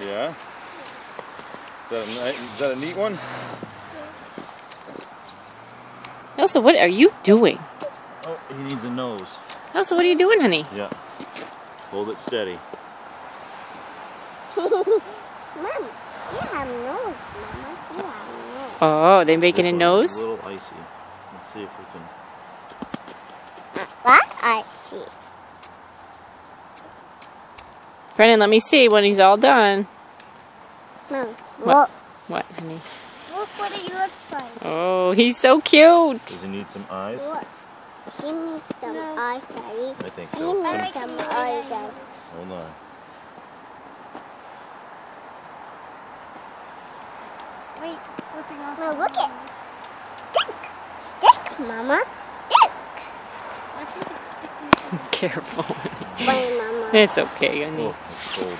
Yeah? Is that a neat one? Elsa, what are you doing? Oh, he needs a nose. Elsa, what are you doing, honey? Yeah. Hold it steady. Mom, she have nose, Mama. She have nose. Oh, they're making a nose? A little icy. Let's see if we can. What icy? Brennan, let me see when he's all done. Mom, What? What, honey? Look what he looks like. Oh, he's so cute. Does he need some eyes? Look. She needs some eyes, Daddy. I think She so. needs some eyes, Daddy. Hold on. Wait, slipping off. No, look it. Stick, Mama. Stick. I think it's sticking. Careful, honey. Wait, Mama. It's okay, honey. Oh, it's cold.